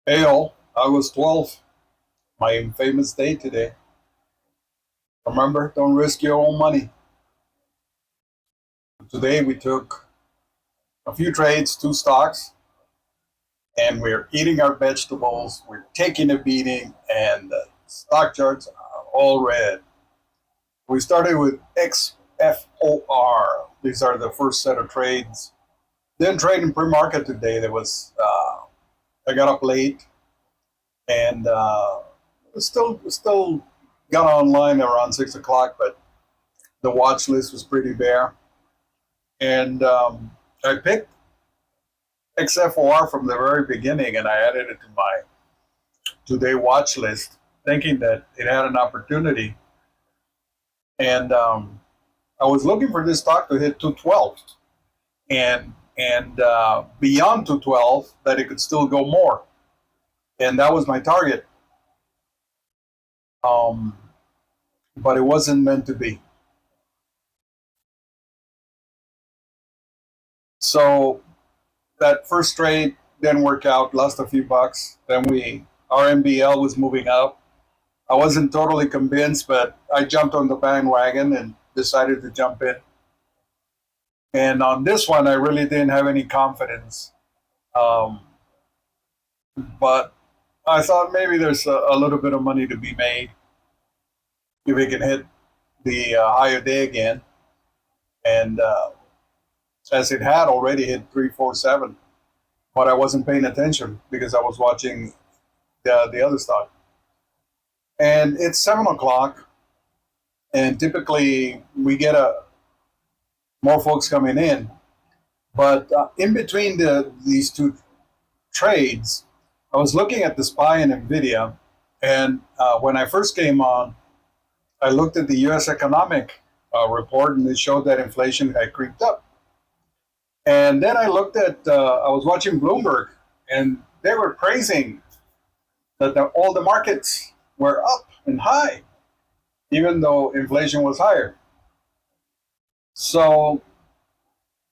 Hey all, August 12th, my infamous day today. Remember, don't risk your own money. Today we took a few trades, two stocks, and we're eating our vegetables, we're taking a beating, and the stock charts are all red. We started with XFOR. These are the first set of trades. Didn't trade in pre-market today. I got up late and still got online around 6 o'clock, but the watch list was pretty bare. And I picked XFOR from the very beginning and I added it to my today watch list, thinking that it had an opportunity. And I was looking for this stock to hit 212 and beyond 212 that it could still go more. And that was my target. But it wasn't meant to be. So that first trade didn't work out, lost a few bucks. Then RMBL was moving up. I wasn't totally convinced, but I jumped on the bandwagon and decided to jump in. And on this one, I really didn't have any confidence. But I thought maybe there's a little bit of money to be made if it can hit the higher day again. And as it had already hit 347, but I wasn't paying attention because I was watching the other stock. And it's 7 o'clock, and typically we get more folks coming in. But in between these two trades, I was looking at the SPY in NVIDIA, and when I first came on, I looked at the U.S. economic report, and it showed that inflation had creeped up. And then I looked at, I was watching Bloomberg, and they were praising that all the markets were up and high, even though inflation was higher. So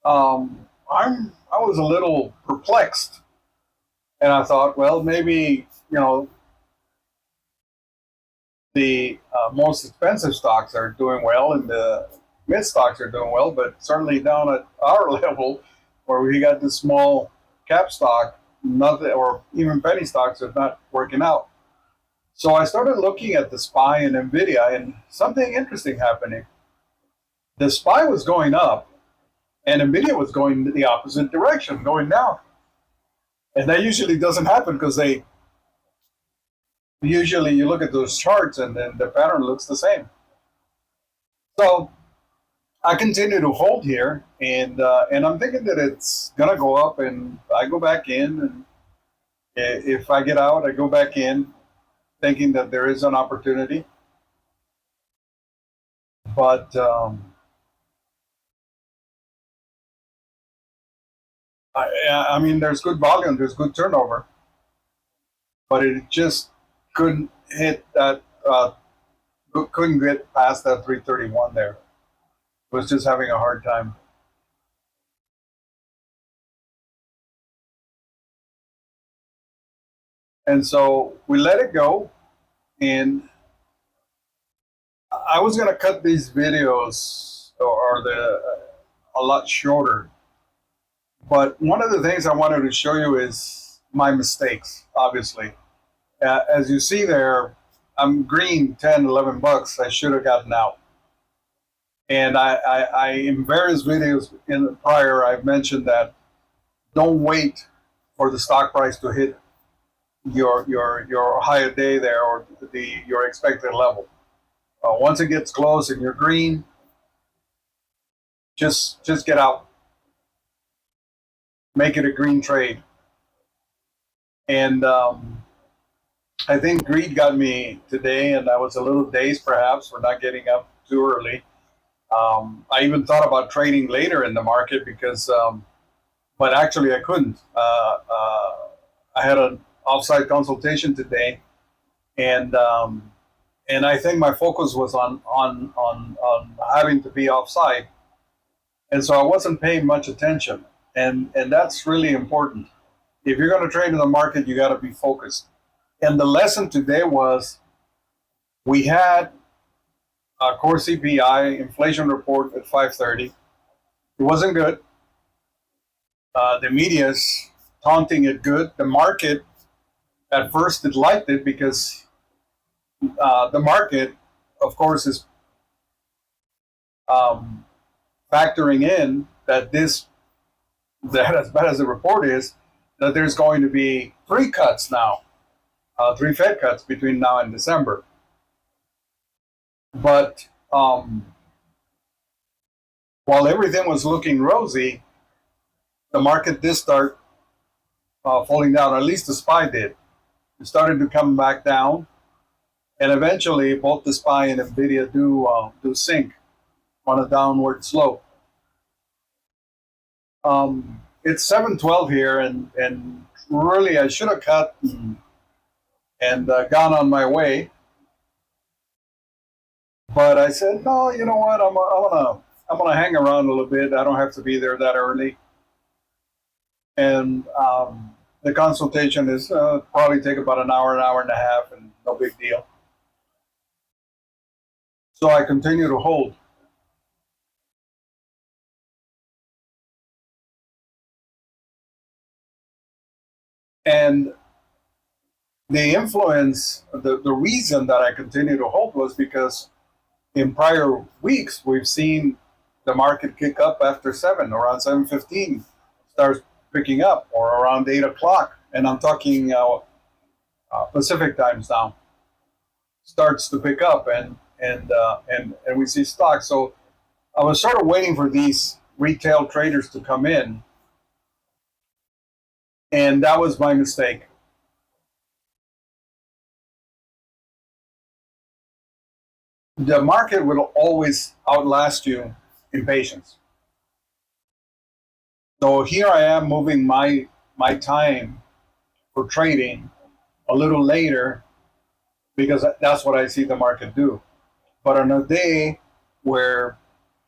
I was a little perplexed, and I thought, well, maybe the most expensive stocks are doing well, and the mid stocks are doing well, but certainly down at our level, where we got the small cap stock, nothing, or even penny stocks are not working out. So I started looking at the SPY and NVIDIA, and something interesting happening. The SPY was going up, and NVIDIA was going the opposite direction, going down. And that usually doesn't happen because usually you look at those charts and then the pattern looks the same. So I continue to hold here, and I'm thinking that it's gonna go up, and I go back in, and if I get out, I go back in, thinking that there is an opportunity. But I mean, there's good volume, there's good turnover, but it just couldn't hit that, couldn't get past that 331 there. Was just having a hard time. And so we let it go, and I was going to cut these videos a lot shorter. But one of the things I wanted to show you is my mistakes, obviously. As you see there, I'm green 10, 11 bucks. I should have gotten out. And I in various videos in the prior, I've mentioned that don't wait for the stock price to hit your higher day there, or your expected level. Once it gets close and you're green, just get out. Make it a green trade. And I think greed got me today, and I was a little dazed perhaps for not getting up too early. I even thought about trading later in the market because, but actually I couldn't. I had an offsite consultation today, and I think my focus was on having to be offsite, and so I wasn't paying much attention, and that's really important. if you're going to trade in the market, you got to be focused. And the lesson today was we had a core CPI inflation report at 5:30. It wasn't good. The media's taunting it good. The market at first it liked it because the market, of course, is factoring in that as bad as the report is, that there's going to be 3 cuts now, 3 Fed cuts between now and December. But while everything was looking rosy, the market did start falling down. At least the SPY did. It started to come back down, and eventually both the SPY and NVIDIA do sink on a downward slope. It's 7:12 here, and really I should have cut and gone on my way. But I said, no, you know what? I'm gonna hang around a little bit. I don't have to be there that early. And the consultation is probably take about an hour and a half, and no big deal. So I continue to hold. And the influence, the reason that I continue to hold was because in prior weeks, we've seen the market kick up after 7, around 7:15, starts picking up, or around 8 o'clock. And I'm talking Pacific times now, starts to pick up, and we see stocks. So I was sort of waiting for these retail traders to come in, and that was my mistake. The market will always outlast you in patience. So here I am moving my time for trading a little later because that's what I see the market do. But on a day where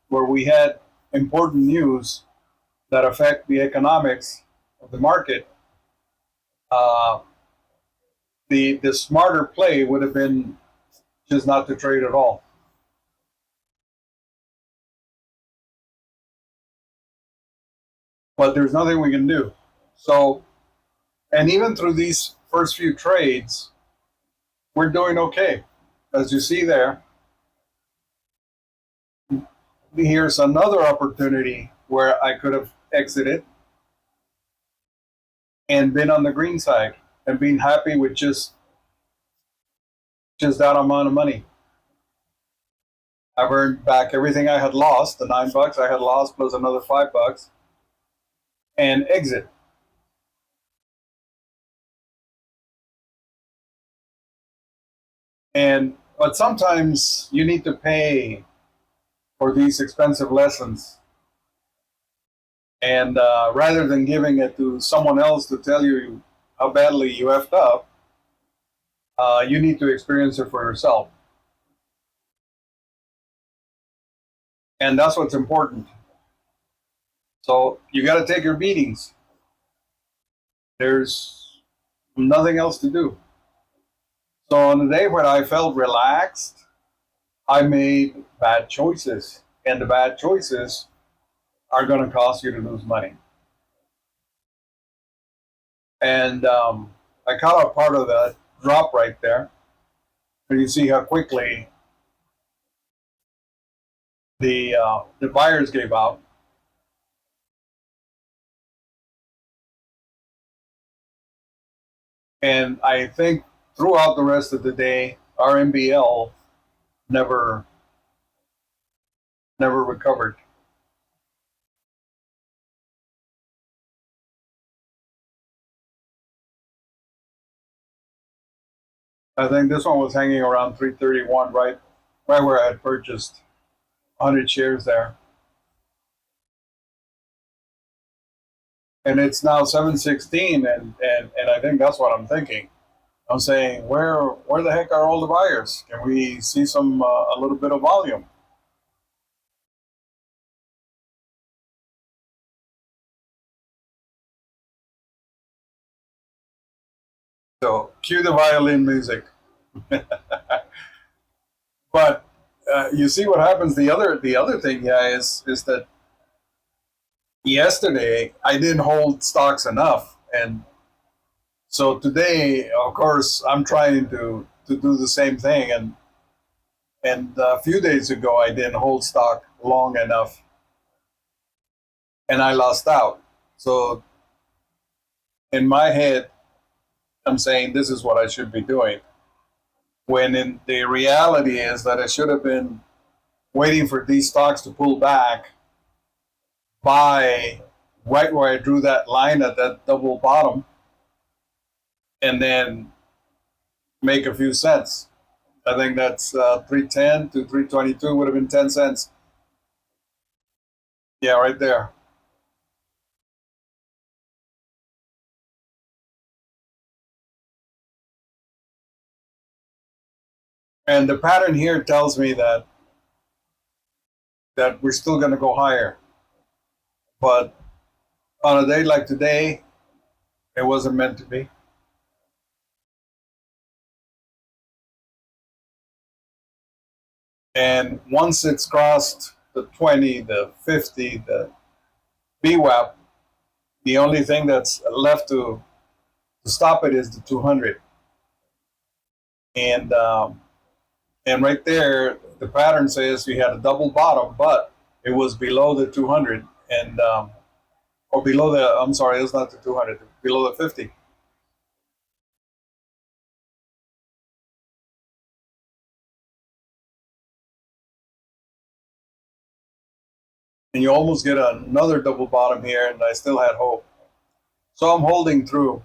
we had important news that affect the economics of the market, the smarter play would have been just not to trade at all. But there's nothing we can do. So, and even through these first few trades, we're doing okay. As you see there, here's another opportunity where I could have exited and been on the green side and been happy with just that amount of money. I've earned back everything I had lost, the $9 I had lost plus another $5, and exit. But sometimes you need to pay for these expensive lessons. And rather than giving it to someone else to tell you how badly you effed up, you need to experience it for yourself. And that's what's important. So you got to take your beatings. There's nothing else to do. So on the day when I felt relaxed, I made bad choices. And the bad choices are going to cost you to lose money. And I caught a part of that drop right there. And you see how quickly the buyers gave out. And I think throughout the rest of the day, RMBL never recovered. I think this one was hanging around 331, right where I had purchased 100 shares there. And it's now 7:16, and I think that's what I'm thinking. I'm saying, where the heck are all the buyers? Can we see some a little bit of volume? So cue the violin music. But you see what happens. The other thing, yeah, is that yesterday I didn't hold stocks enough, and so today, of course, I'm trying to do the same thing. And a few days ago, I didn't hold stock long enough, and I lost out. So in my head, I'm saying this is what I should be doing. When in the reality is that I should have been waiting for these stocks to pull back, buy right where I drew that line at that double bottom, and then make a few cents. I think that's 310 to 322 would have been 10 cents. Yeah, right there. And the pattern here tells me that we're still going to go higher. But on a day like today, it wasn't meant to be. And once it's crossed the 20, the 50, the VWAP, the only thing that's left to stop it is the 200. And right there, the pattern says we had a double bottom, but it was below the 200 and or below the. I'm sorry, it's not the 200, below the 50. And you almost get another double bottom here, and I still had hope. So I'm holding through,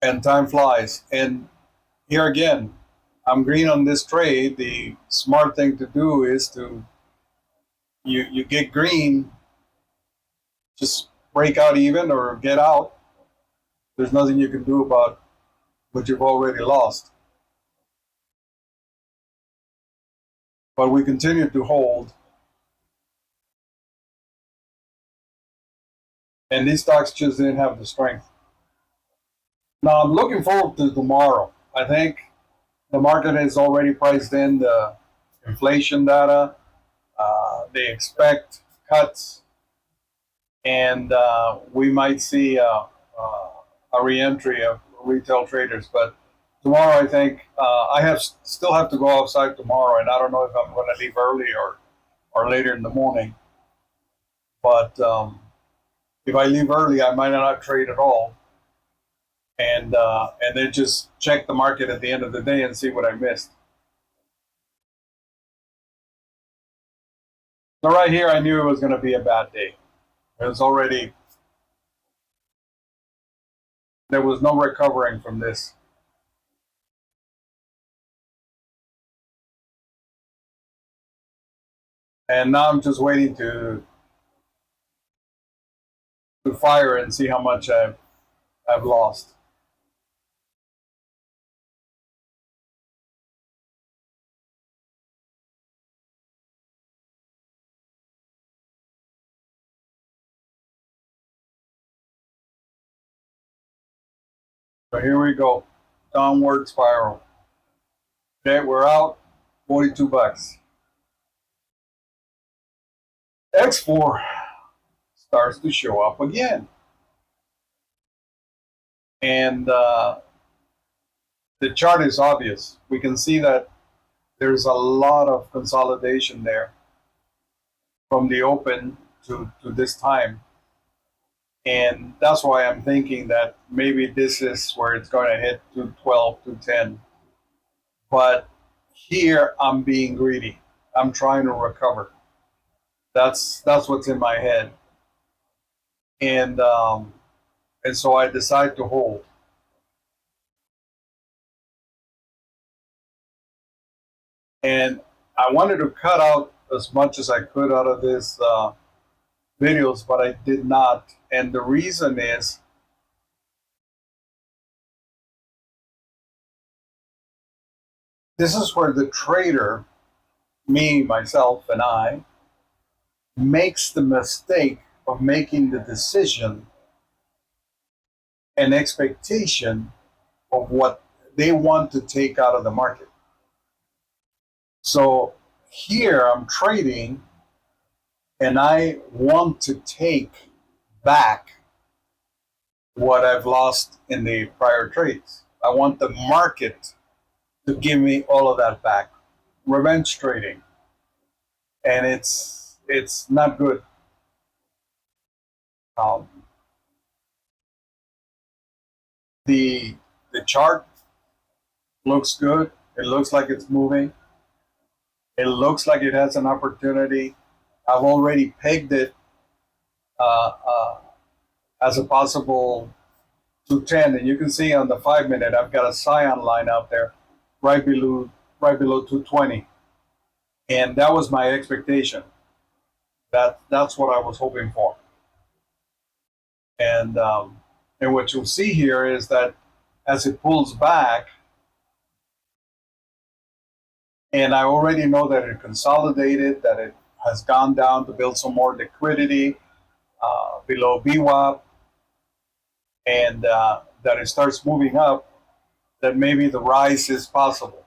and time flies. And here again, I'm green on this trade. The smart thing to do is to you get green, just break out even or get out. There's nothing you can do about what you've already lost. But we continue to hold, and these stocks just didn't have the strength. Now I'm looking forward to tomorrow. I think the market has already priced in the inflation data. They expect cuts, and we might see a reentry of retail traders. But tomorrow, I think still have to go outside tomorrow, and I don't know if I'm going to leave early or later in the morning. But if I leave early, I might not trade at all, and then just check the market at the end of the day and see what I missed. So right here, I knew it was going to be a bad day. It was already there was no recovering from this. And now I'm just waiting to fire and see how much I've lost. So here we go, downward spiral. Okay, we're out, 42 bucks. XFOR starts to show up again, and the chart is obvious. We can see that there's a lot of consolidation there from the open to this time. And that's why I'm thinking that maybe this is where it's going to hit 212, 210. But here I'm being greedy. I'm trying to recover. That's what's in my head. And so I decide to hold. And I wanted to cut out as much as I could out of this videos, but I did not. And the reason is this is where the trader, me, myself, and I, makes the mistake of making the decision an expectation of what they want to take out of the market. So here I'm trading and I want to take back what I've lost in the prior trades. I want the market to give me all of that back. Revenge trading. And it's not good. Um, the chart looks good. It looks like it's moving. It looks like it has an opportunity. I've already pegged it uh, uh, as a possible 210, and you can see on the 5-minute I've got a Scion line out there right below 220, and that was my expectation. That's what I was hoping for, and what you'll see here is that as it pulls back, and I already know that it consolidated, that it has gone down to build some more liquidity below BWAP, and that it starts moving up, that maybe the rise is possible.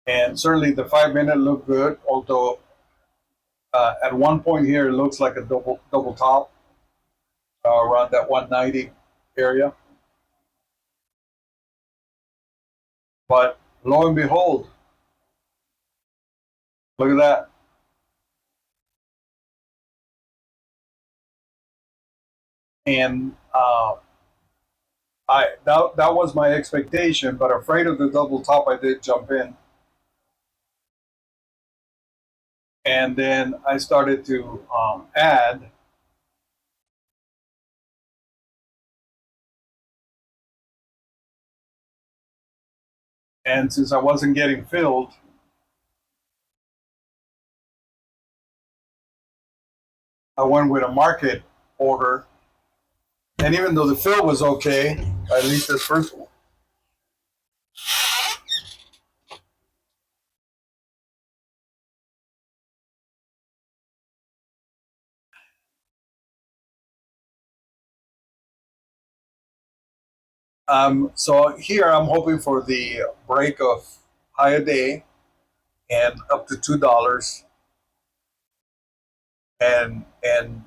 And certainly the 5-minute looked good, although at one point here it looks like a double top around that 190 area. But lo and behold, look at that. And that was my expectation, but afraid of the double top, I did jump in. And then I started to add. And since I wasn't getting filled, I went with a market order. And even though the fill was okay, at least this first one, so here I'm hoping for the break of higher day and up to $2. And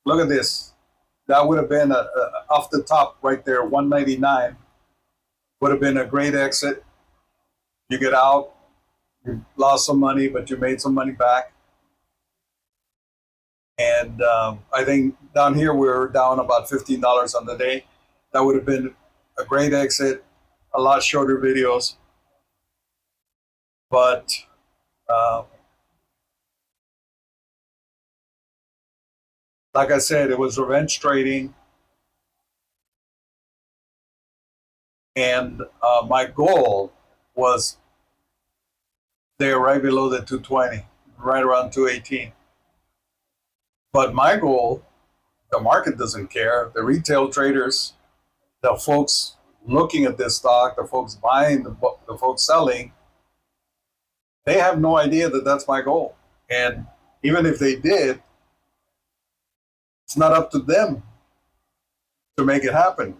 look at this. That would have been off the top right there, 199 would have been a great exit. You get out, you lost some money, but you made some money back. And I think down here we're down about $15 on the day. That would have been a great exit, a lot shorter videos. But like I said, it was revenge trading. And my goal was there right below the 220, right around 218. But my goal, the market doesn't care. The retail traders, the folks looking at this stock, the folks buying, the folks selling, they have no idea that that's my goal. And even if they did, it's not up to them to make it happen.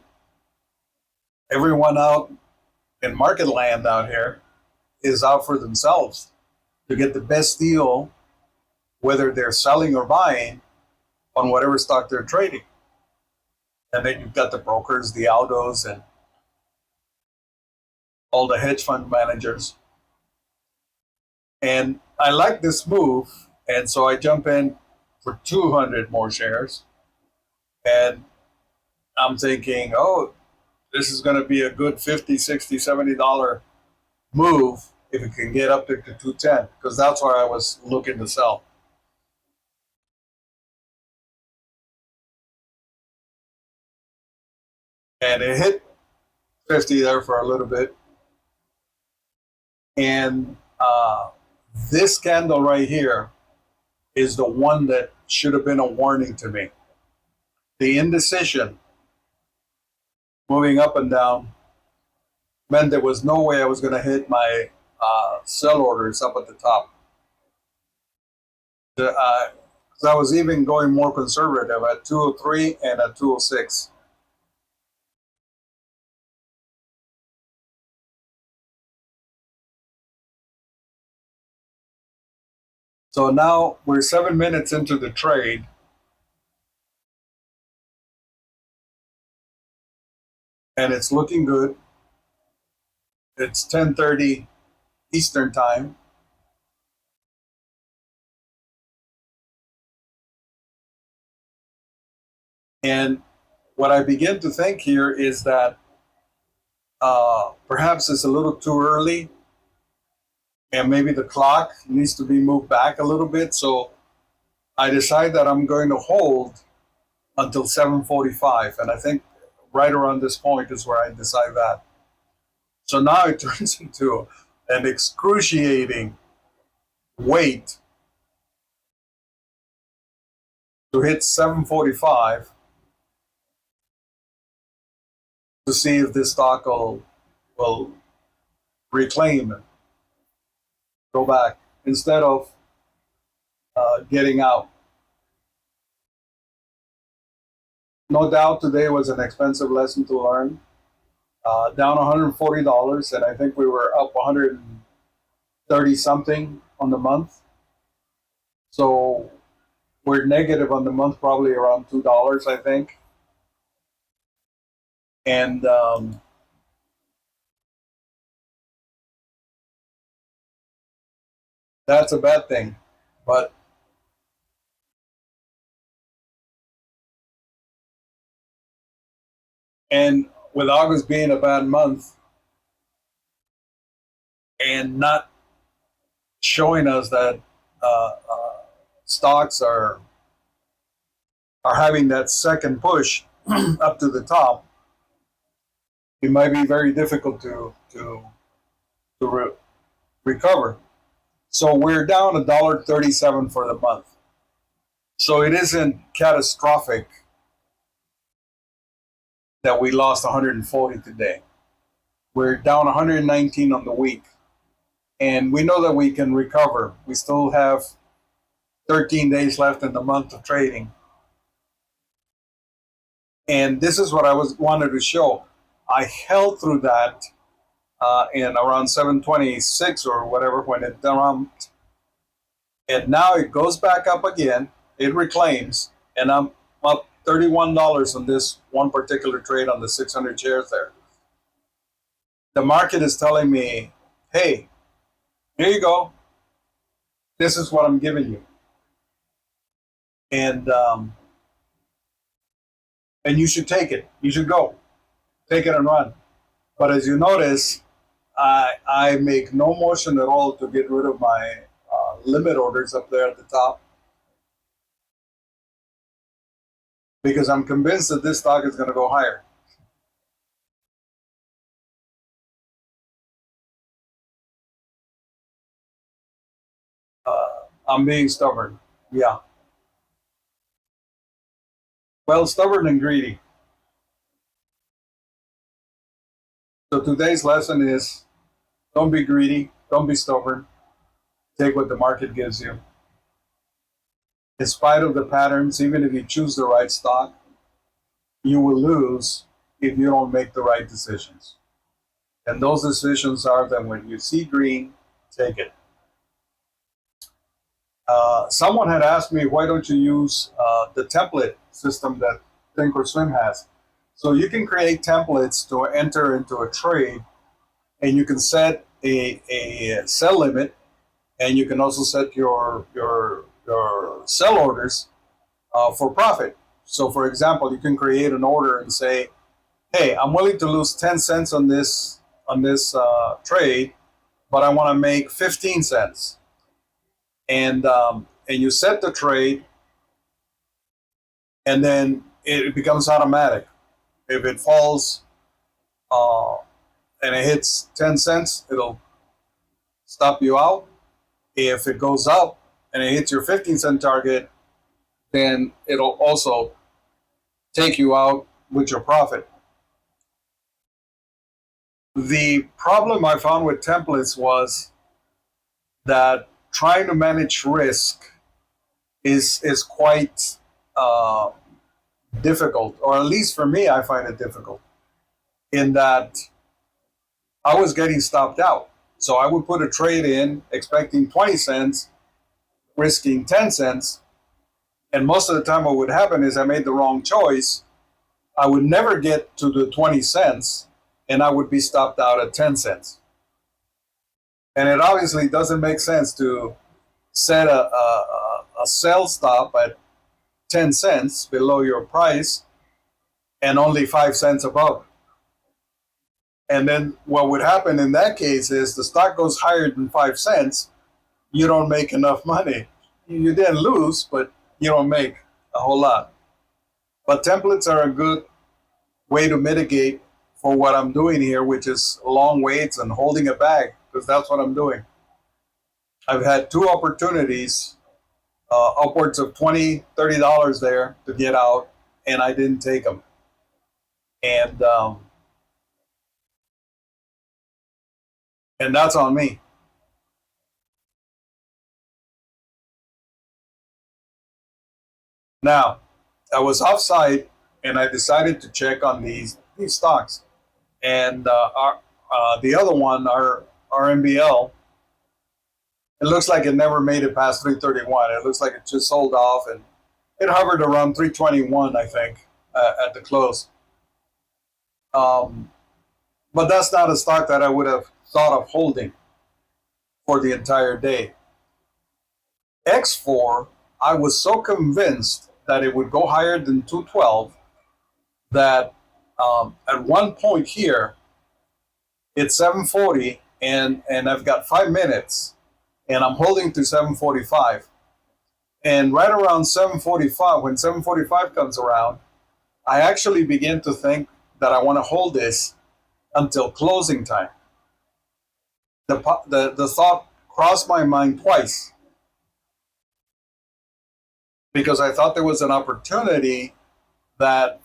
Everyone out in market land out here is out for themselves to get the best deal, whether they're selling or buying, on whatever stock they're trading. And then you've got the brokers, the algos, and all the hedge fund managers. And I like this move, and so I jump in for 200 more shares. And I'm thinking, oh, this is going to be a good $50, $60, $70 move if it can get up to 210, because that's where I was looking to sell. And it hit 50 there for a little bit. And this candle right here is the one that should have been a warning to me. The indecision, moving up and down, meant there was no way I was going to hit my sell orders up at the top. 'Cause I was even going more conservative at 203 and at 206. So now we're 7 minutes into the trade. And it's looking good. It's 10:30 Eastern time. And what I begin to think here is that perhaps it's a little too early, and maybe the clock needs to be moved back a little bit. So I decide that I'm going to hold until 7:45, and I think right around this point is where I decide that. So now it turns into an excruciating wait to hit 7:45 to see if this stock will reclaim and go back instead of getting out. No doubt today was an expensive lesson to learn. Down $140, and I think we were up 130 something on the month. So we're negative on the month, probably around $2, I think. And that's a bad thing. But and with August being a bad month and not showing us that stocks are having that second push up to the top, it might be very difficult to recover. So we're down $1.37 for the month. So it isn't catastrophic that we lost 140 today. We're down 119 on the week. And we know that we can recover. We still have 13 days left in the month of trading. And this is what I wanted to show. I held through that in around 726 or whatever when it dumped. And now it goes back up again. It reclaims. And I'm up $31 on this one particular trade on the 600 shares there. The market is telling me, hey, here you go. This is what I'm giving you. And you should take it. You should go. Take it and run. But as you notice, I make no motion at all to get rid of my limit orders up there at the top, because I'm convinced that this stock is going to go higher. I'm being stubborn. Yeah. Well, stubborn and greedy. So today's lesson is don't be greedy, don't be stubborn. Take what the market gives you. In spite of the patterns, even if you choose the right stock, you will lose if you don't make the right decisions. And those decisions are that when you see green, take it. Someone had asked me, why don't you use the template system that Thinkorswim has? So you can create templates to enter into a trade, and you can set a sell limit, and you can also set your sell orders for profit. So, for example, you can create an order and say, "Hey, I'm willing to lose 10 cents on this trade, but I want to make 15 cents." And you set the trade, and then it becomes automatic. If it falls and it hits 10 cents, it'll stop you out. If it goes up and it hits your 15-cent target, then it'll also take you out with your profit. The problem I found with templates was that trying to manage risk is quite uh, difficult, or at least for me, I find it difficult. In that I was getting stopped out, so I would put a trade in expecting 20 cents, risking 10 cents, and most of the time, what would happen is I made the wrong choice. I would never get to the 20 cents, and I would be stopped out at 10 cents. And it obviously doesn't make sense to set a sell stop at 10 cents below your price and only 5 cents above. And then what would happen in that case is the stock goes higher than 5 cents, you don't make enough money. You didn't lose, but you don't make a whole lot. But templates are a good way to mitigate for what I'm doing here, which is long waits and holding a bag, because that's what I'm doing. I've had two opportunities, upwards of $20, $30 there to get out, and I didn't take them. And that's on me. Now, I was offside, and I decided to check on these stocks, and the other one, our RMBL, it looks like it never made it past 331. It looks like it just sold off, and it hovered around 321, I think, at the close. Um, but that's not a stock that I would have thought of holding for the entire day. XFOR, I was so convinced that it would go higher than 212 that at one point here, it's 740, and I've got 5 minutes, and I'm holding to 745. And right around 745, when 745 comes around, I actually begin to think that I want to hold this until closing time. The thought crossed my mind twice because I thought there was an opportunity that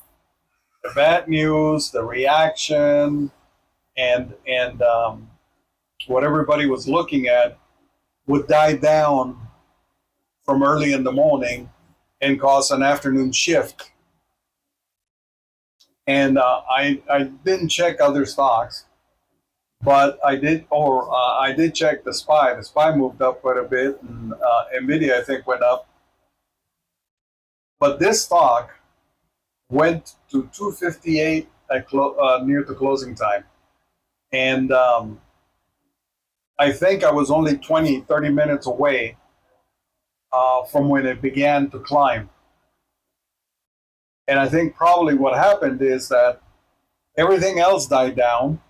the bad news, the reaction, and what everybody was looking at would die down from early in the morning and cause an afternoon shift. And I didn't check other stocks, but I did check the SPY. The SPY moved up quite a bit, and Nvidia I think went up. But this stock went to 258 at near the closing time, and I think I was only 20, 30 minutes away from when it began to climb. And I think probably what happened is that everything else died down.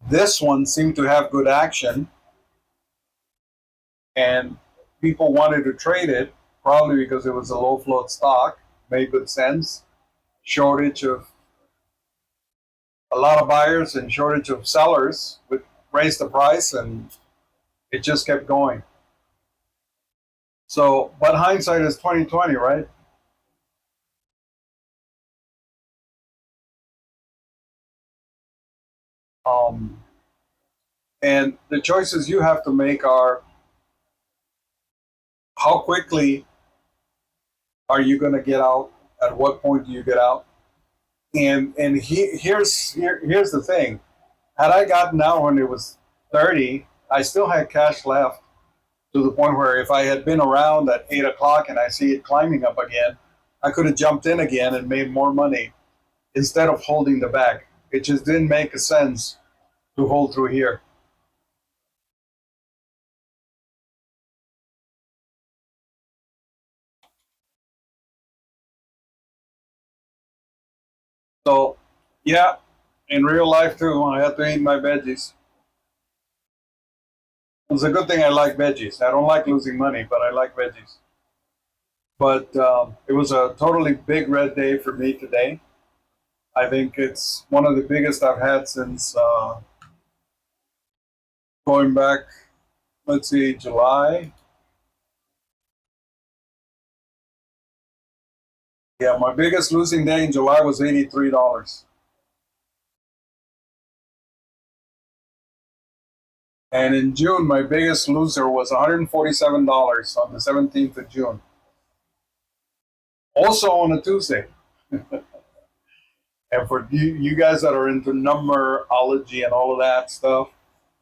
This one seemed to have good action, and people wanted to trade it, probably because it was a low float stock, made good sense. Shortage of a lot of buyers and shortage of sellers would raise the price, and it just kept going. So, but hindsight is 2020, right? Um, and the choices you have to make are how quickly are you going to get out? At what point do you get out? Here's the thing. Had I gotten out when it was 30, I still had cash left to the point where if I had been around at 8 o'clock and I see it climbing up again, I could have jumped in again and made more money instead of holding the bag. It just didn't make a sense to hold through here. So, yeah, in real life too, I have to eat my veggies. It's a good thing I like veggies. I don't like losing money, but I like veggies. But it was a totally big red day for me today. I think it's one of the biggest I've had since going back, let's see, July. Yeah, my biggest losing day in July was $83. And in June, my biggest loser was $147 on the 17th of June. Also on a Tuesday. And for you guys that are into numerology and all of that stuff,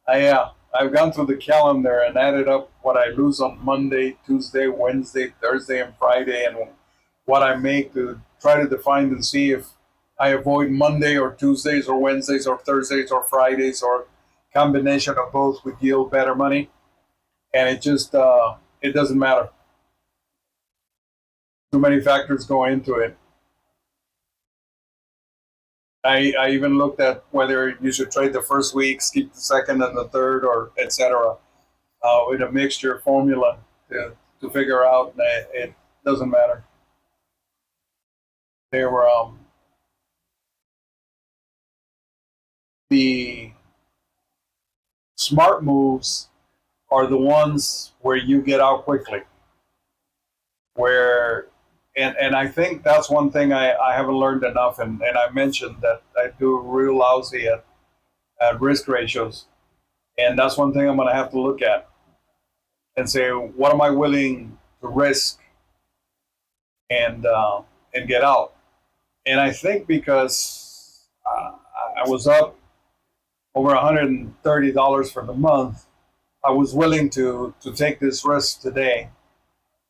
I've gone through the calendar and added up what I lose on Monday, Tuesday, Wednesday, Thursday, and Friday, and what I make to try to define and see if I avoid Monday or Tuesdays or Wednesdays or Thursdays or Fridays or combination of both would yield better money. And it just it doesn't matter. Too many factors go into it. I even looked at whether you should trade the first week, skip the second and the third, or etc. With a mixture formula to figure out. It doesn't matter. They were the smart moves are the ones where you get out quickly. Where and I think that's one thing I haven't learned enough, and I mentioned that I do real lousy at risk ratios. And that's one thing I'm going to have to look at and say, what am I willing to risk and get out? And I think because I was up over $130 for the month, I was willing to take this risk today.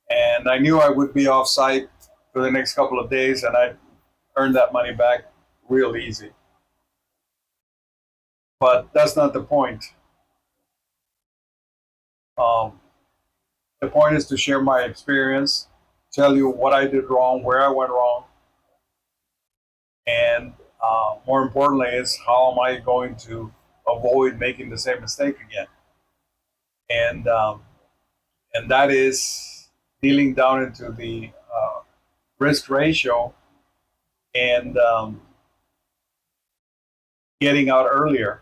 And I knew I would be off site for the next couple of days, and I'd earn that money back real easy. But that's not the point. The point is to share my experience, tell you what I did wrong, where I went wrong, and more importantly is how am I going to avoid making the same mistake again. And that is dealing down into the risk ratio and getting out earlier.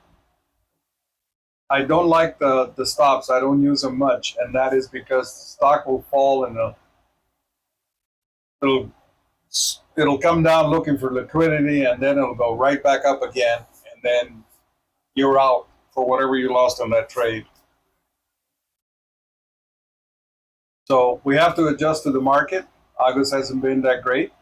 I don't like the stops. I don't use them much, and that is because the stock will fall and it'll come down looking for liquidity, and then it'll go right back up again, and then you're out for whatever you lost on that trade. So we have to adjust to the market. August hasn't been that great,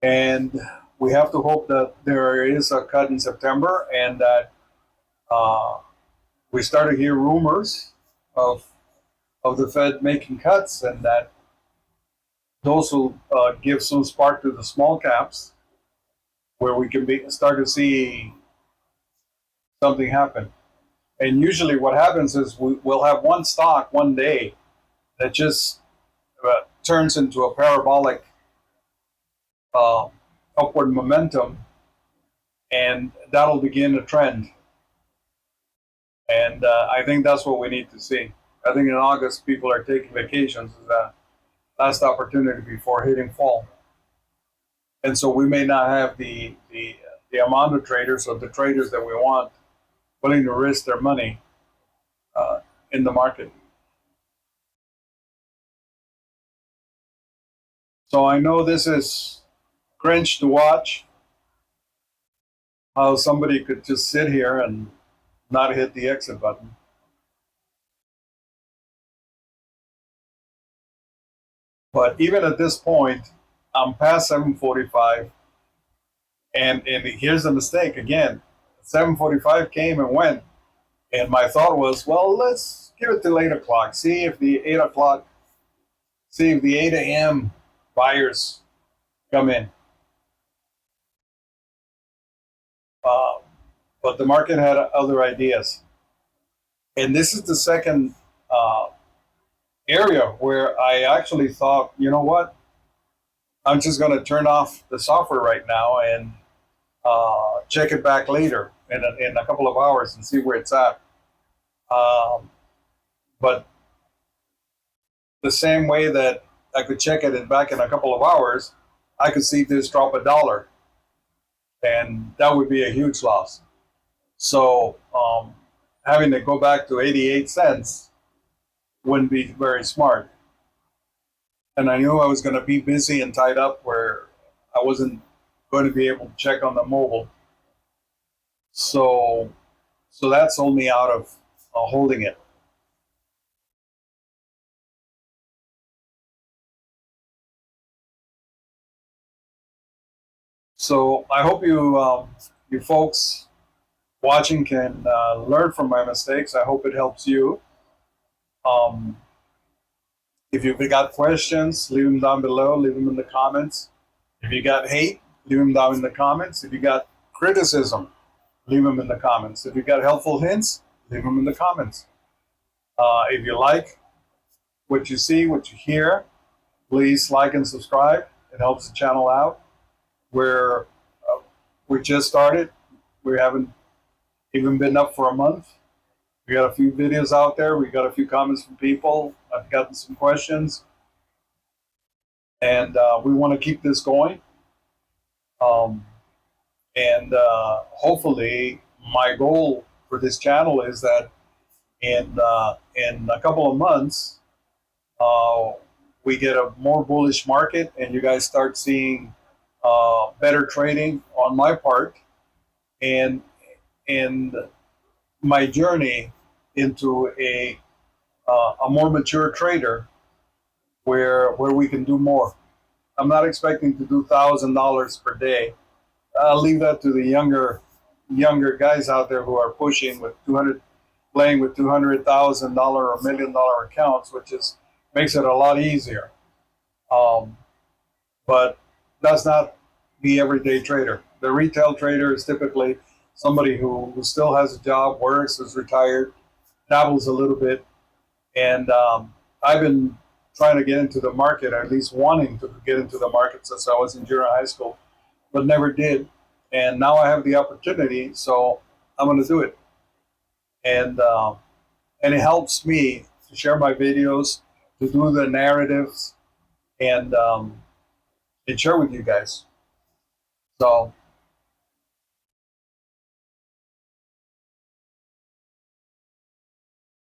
and we have to hope that there is a cut in September, and that we start to hear rumors of the Fed making cuts, and that those will give some spark to the small caps, where we can start to see something happen. And usually, what happens is we'll have one stock one day that just turns into a parabolic upward momentum, and that'll begin a trend. And I think that's what we need to see. I think in August, people are taking vacations as a last opportunity before hitting fall. And so we may not have the amount of traders or the traders that we want willing to risk their money in the market. So I know this is cringe to watch, how somebody could just sit here and not hit the exit button. But even at this point, I'm past 745. And here's the mistake again. 745 came and went. And my thought was, well, let's give it till 8 o'clock. See if the 8 a.m. buyers come in. But the market had other ideas. And this is the second area where I actually thought, you know what? I'm just going to turn off the software right now and check it back later in a couple of hours and see where it's at. But the same way that I could check it back in a couple of hours, I could see this drop $1, and that would be a huge loss. So having to go back to 88 cents wouldn't be very smart. And I knew I was going to be busy and tied up where I wasn't going to be able to check on the mobile. So So that sold me out of holding it. So I hope you folks watching can learn from my mistakes. I hope it helps you. Um, if you've got questions, leave them down below. Leave them in the comments. If you got hate, leave them down in the comments. If you got criticism, leave them in the comments. If you got helpful hints, leave them in the comments. If you like what you see, what you hear, please like and subscribe. It helps the channel out. We're we just started. We haven't even been up for a month. We got a few videos out there. We got a few comments from people. I've gotten some questions, and we want to keep this going. And hopefully, my goal for this channel is that in a couple of months, we get a more bullish market, and you guys start seeing better trading on my part, and my journey into a more mature trader, where we can do more. I'm not expecting to do $1,000 per day. I'll leave that to the younger guys out there who are pushing with playing with $200,000 or $1 million accounts, which makes it a lot easier. But that's not the everyday trader. The retail trader is typically somebody who still has a job, works, is retired, dabbles a little bit. And I've been trying to get into the market, or at least wanting to get into the market since I was in junior high school, but never did. And now I have the opportunity, so I'm going to do it. And it helps me to share my videos, to do the narratives, and share with you guys. So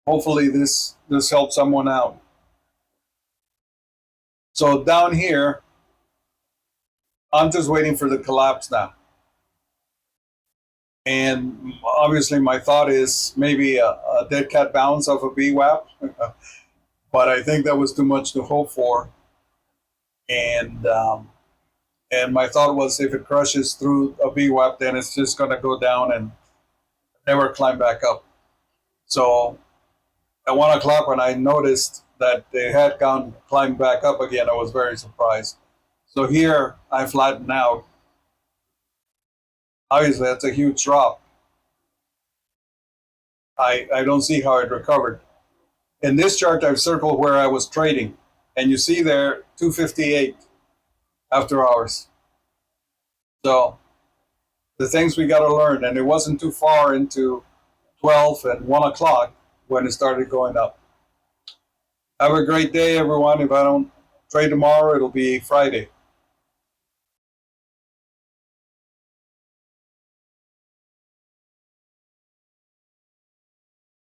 hopefully this helps someone out. So down here, I'm just waiting for the collapse now. And obviously my thought is maybe a dead cat bounce of a VWAP, but I think that was too much to hope for. And my thought was, if it crushes through a VWAP, then it's just going to go down and never climb back up. So at 1 o'clock, when I noticed that they had climbed back up again, I was very surprised. So here I flattened out. Obviously, that's a huge drop. I don't see how it recovered. In this chart, I've circled where I was trading, and you see there 258 after hours. So the things we got to learn, and it wasn't too far into 12 and 1 o'clock when it started going up. Have a great day, everyone. If I don't trade tomorrow, it'll be Friday.